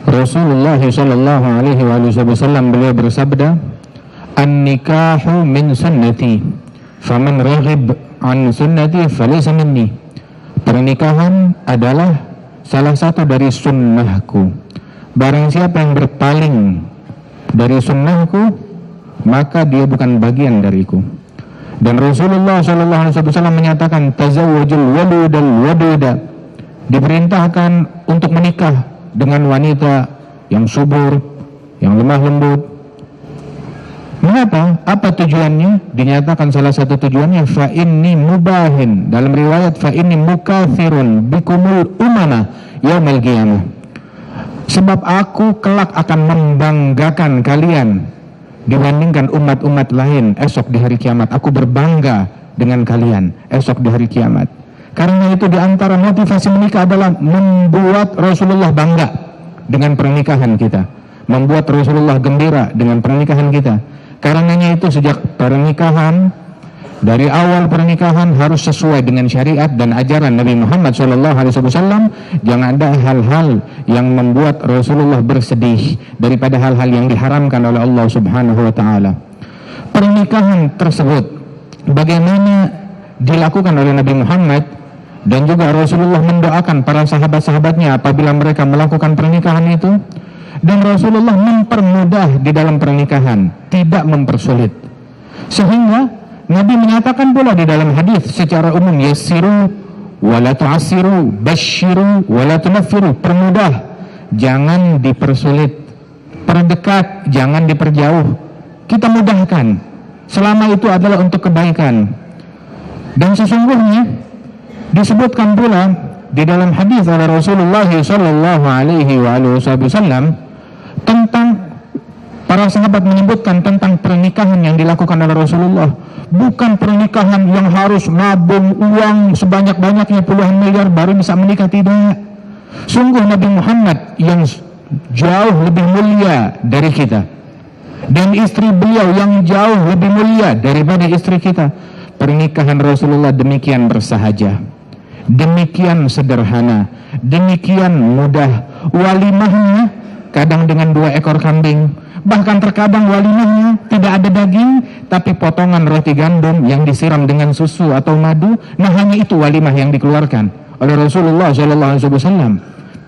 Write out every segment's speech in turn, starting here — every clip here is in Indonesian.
Rasulullah sallallahu alaihi wasallam beliau bersabda, "An-nikahu min sunnati, faman raghib an sunnati falaysa minni." Pernikahan adalah salah satu dari sunnahku. Barang siapa yang berpaling dari sunnahku, maka dia bukan bagian dariku. Dan Rasulullah sallallahu alaihi wasallam menyatakan, "Tazawwajul waludal waduda." Diperintahkan untuk menikah dengan wanita yang subur, yang lemah lembut. Mengapa? Apa tujuannya? Dinyatakan salah satu tujuannya, fa inni mubahin. Dalam riwayat, fa inni mukathirun bikumul umama yaumal qiyamah. Sebab aku kelak akan membanggakan kalian dibandingkan umat-umat lain esok di hari kiamat. Aku berbangga dengan kalian esok di hari kiamat. Karena itu di antara motivasi menikah adalah membuat Rasulullah bangga dengan pernikahan kita, membuat Rasulullah gembira dengan pernikahan kita. Karenanya itu sejak pernikahan, dari awal pernikahan harus sesuai dengan syariat dan ajaran Nabi Muhammad SAW. Jangan ada hal-hal yang membuat Rasulullah bersedih daripada hal-hal yang diharamkan oleh Allah Subhanahu wa Ta'ala. Pernikahan tersebut bagaimana dilakukan oleh Nabi Muhammad, dan juga Rasulullah mendoakan para sahabat-sahabatnya apabila mereka melakukan pernikahan itu. Dan Rasulullah mempermudah di dalam pernikahan, tidak mempersulit. Sehingga Nabi menyatakan pula di dalam hadis secara umum, yassiru wala tu'assiru, basyiru wala tunaffiru. Permudah, jangan dipersulit. Perdekat, jangan diperjauh. Kita mudahkan, selama itu adalah untuk kebaikan. Dan sesungguhnya disebutkan pula di dalam hadis oleh Rasulullah sallallahu alaihi wasallam tentang para sahabat menyebutkan tentang pernikahan yang dilakukan oleh Rasulullah. Bukan pernikahan yang harus nabung uang sebanyak-banyaknya puluhan miliar baru bisa menikah, tidak. Sungguh Nabi Muhammad yang jauh lebih mulia dari kita, dan istri beliau yang jauh lebih mulia daripada istri kita. Pernikahan Rasulullah demikian bersahaja, demikian sederhana, demikian mudah. Walimahnya kadang dengan 2 ekor kambing, bahkan terkadang walimahnya tidak ada daging, tapi potongan roti gandum yang disiram dengan susu atau madu. Nah, hanya itu walimah yang dikeluarkan oleh Rasulullah SAW.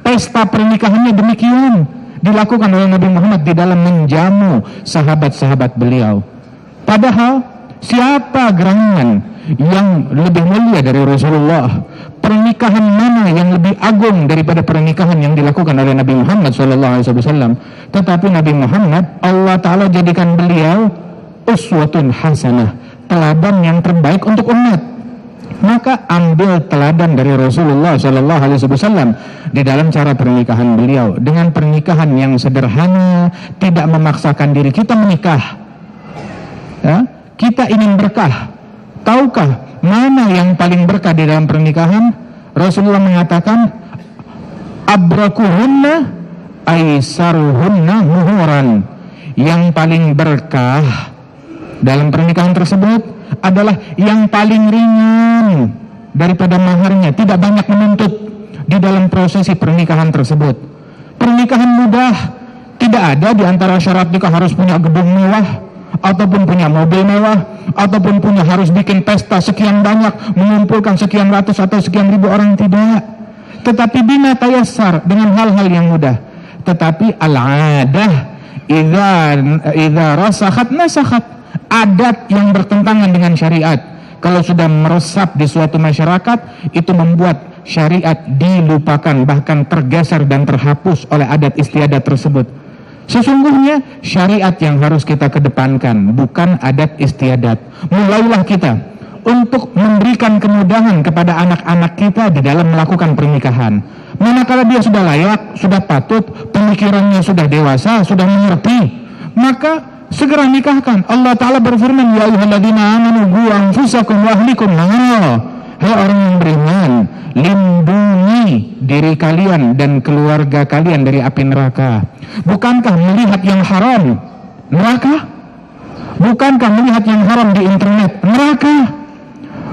Pesta pernikahannya demikian dilakukan oleh Nabi Muhammad di dalam menjamu sahabat-sahabat beliau. Padahal siapa gerangan yang lebih mulia dari Rasulullah? Pernikahan mana yang lebih agung daripada pernikahan yang dilakukan oleh Nabi Muhammad SAW? Tetapi Nabi Muhammad, Allah Ta'ala jadikan beliau uswatun hasanah, teladan yang terbaik untuk umat. Maka ambil teladan dari Rasulullah SAW di dalam cara pernikahan beliau, dengan pernikahan yang sederhana, tidak memaksakan diri. Kita menikah, ya, kita ingin berkah. Tahukah mana yang paling berkah di dalam pernikahan? Rasulullah mengatakan, abrakuhunna aisaruhunna muhuran. Yang paling berkah dalam pernikahan tersebut adalah yang paling ringan daripada maharnya, tidak banyak menuntut di dalam prosesi pernikahan tersebut. Pernikahan mudah, tidak ada di antara syarat nikah harus punya gedung mewah, ataupun punya mobil mewah, ataupun punya harus bikin pesta sekian banyak, mengumpulkan sekian ratus atau sekian ribu orang, tidak. Tetapi bima tayassar, dengan hal-hal yang mudah. Tetapi al-adah idza rasakhat nasakhat, adat yang bertentangan dengan syariat kalau sudah meresap di suatu masyarakat, itu membuat syariat dilupakan, bahkan tergeser dan terhapus oleh adat istiadat tersebut. Sesungguhnya syariat yang harus kita kedepankan, bukan adat istiadat. Mulailah kita untuk memberikan kemudahan kepada anak-anak kita di dalam melakukan pernikahan. Manakala dia sudah layak, sudah patut, pemikirannya sudah dewasa, sudah mengerti, maka segera nikahkan. Allah Ta'ala berfirman, ya ayyuhalladzina amanu qu anfusakum wa ahlikum nara. Hai orang yang beriman, lindungi diri kalian dan keluarga kalian dari api neraka. Bukankah melihat yang haram neraka? Bukankah melihat yang haram di internet neraka?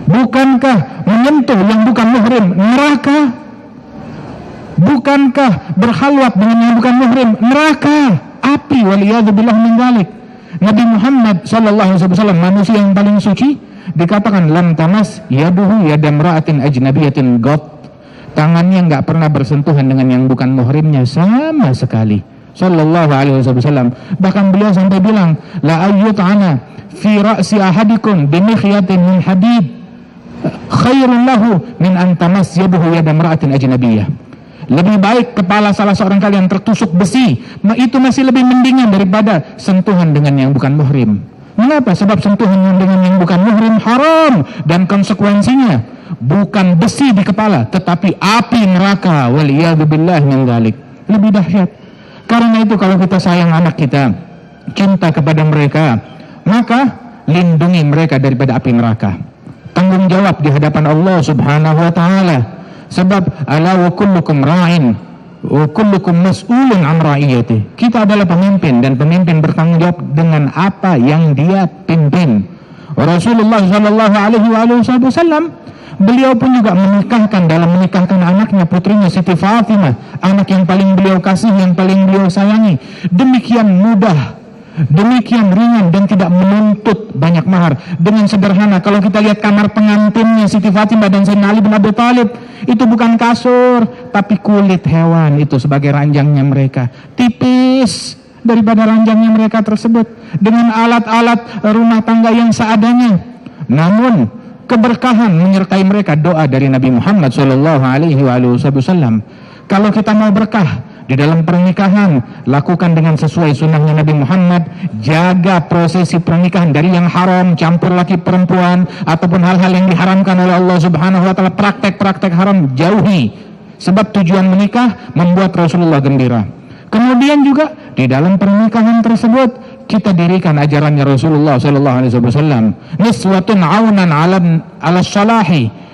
Bukankah menyentuh yang bukan muhrim neraka? Bukankah berkhalwat dengan yang bukan muhrim neraka, api, waliyadzubillah min dzalik. Nabi Muhammad sallallahu alaihi wasallam, manusia yang paling suci, dikatakan lam tamas yaduhu yadam ra'atin ajnabiyatin got. Tangannya enggak pernah bersentuhan dengan yang bukan muhrimnya sama sekali. Sallallahu alaihi wasallam. Bahkan beliau sampai bilang, la ayyut'ana fi ra'si ahadikum bimikhyatin min hadid khairun lahu min an tamas yaduhu yadam ra'atin ajnabiyah. Lebih baik kepala salah seorang kalian tertusuk besi, itu masih lebih mendingan daripada sentuhan dengan yang bukan muhrim. Mengapa? Sebab sentuhan dengan yang bukan muhrim haram, dan konsekuensinya bukan besi di kepala, tetapi api neraka, waliyadzubillah min dzalik. Lebih dahsyat. Karena itu kalau kita sayang anak kita, cinta kepada mereka, maka lindungi mereka daripada api neraka. Tanggung jawab di hadapan Allah Subhanahu wa taala. Sebab ala wa kullukum ra'in wa kullukum mas'ulun an ra'iyati. Kita adalah pemimpin, dan pemimpin bertanggung jawab dengan apa yang dia pimpin. Rasulullah sallallahu alaihi wasallam, beliau pun juga menikahkan anaknya, putrinya Siti Fatimah, anak yang paling beliau kasih, yang paling beliau sayangi. Demikian mudah, demikian ringan, dan tidak menuntut banyak mahar. Dengan sederhana, kalau kita lihat kamar pengantinnya Siti Fatimah dan Sayyidina Ali bin Abi Thalib, itu bukan kasur, tapi kulit hewan itu sebagai ranjangnya mereka. Tipis daripada ranjangnya mereka tersebut, dengan alat-alat rumah tangga yang seadanya. Namun keberkahan menyertai mereka, doa dari Nabi Muhammad sallallahu alaihi wasallam. Kalau kita mau berkah di dalam pernikahan, lakukan dengan sesuai sunnahnya Nabi Muhammad. Jaga prosesi pernikahan dari yang haram, campur laki perempuan, ataupun hal-hal yang diharamkan oleh Allah Subhanahu wa taala. Praktek-praktek haram jauhi, sebab tujuan menikah membuat Rasulullah gembira. Kemudian juga di dalam pernikahan tersebut kita dirikan ajarannya Rasulullah sallallahu alaihi wasallam, niswatun aunan ala salahi.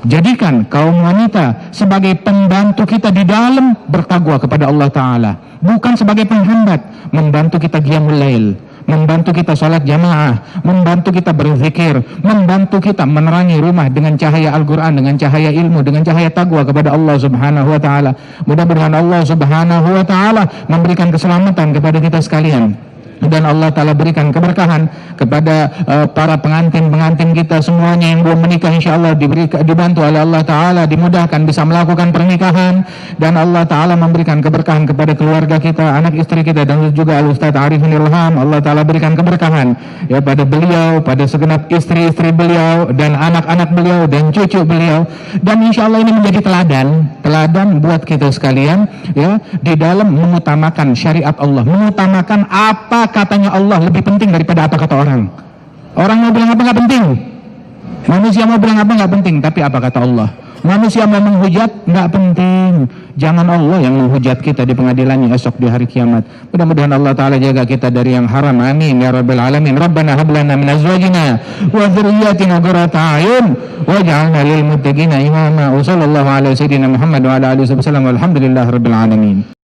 Jadikan kaum wanita sebagai pembantu kita di dalam bertakwa kepada Allah Ta'ala, bukan sebagai penghambat. Membantu kita qiyamul lail, membantu kita salat jamaah, membantu kita berzikir, membantu kita menerangi rumah dengan cahaya Al-Quran, dengan cahaya ilmu, dengan cahaya takwa kepada Allah Subhanahu wa Ta'ala. Mudah-mudahan Allah Subhanahu wa Ta'ala memberikan keselamatan kepada kita sekalian, dan Allah Ta'ala berikan keberkahan kepada para pengantin-pengantin kita semuanya yang belum menikah, insyaAllah dibantu oleh Allah Ta'ala, dimudahkan bisa melakukan pernikahan, dan Allah Ta'ala memberikan keberkahan kepada keluarga kita, anak istri kita, dan juga Al-Ustaz Arifin Ilham. Allah Ta'ala berikan keberkahan ya pada beliau, pada segenap istri-istri beliau, dan anak-anak beliau, dan cucu beliau. Dan insyaAllah ini menjadi teladan buat kita sekalian ya, di dalam mengutamakan syariat Allah, mengutamakan apa katanya Allah lebih penting daripada apa kata orang. Orang mau bilang apa nggak penting, manusia mau bilang apa nggak penting, tapi apa kata Allah. Manusia mau menghujat nggak penting, jangan Allah yang menghujat kita di pengadilannya esok di hari kiamat. Mudah-mudahan Allah Ta'ala jaga kita dari yang haram, amin ya rabbal alamin. Rabbana hab lana min azwajina wa dzurriyyatina qurrata a'yun waj'alna lil muttaqina imama. Wa sallallahu ala sayyidina Muhammad wa ala alihi wasallam. Walhamdulillahi rabbil alamin.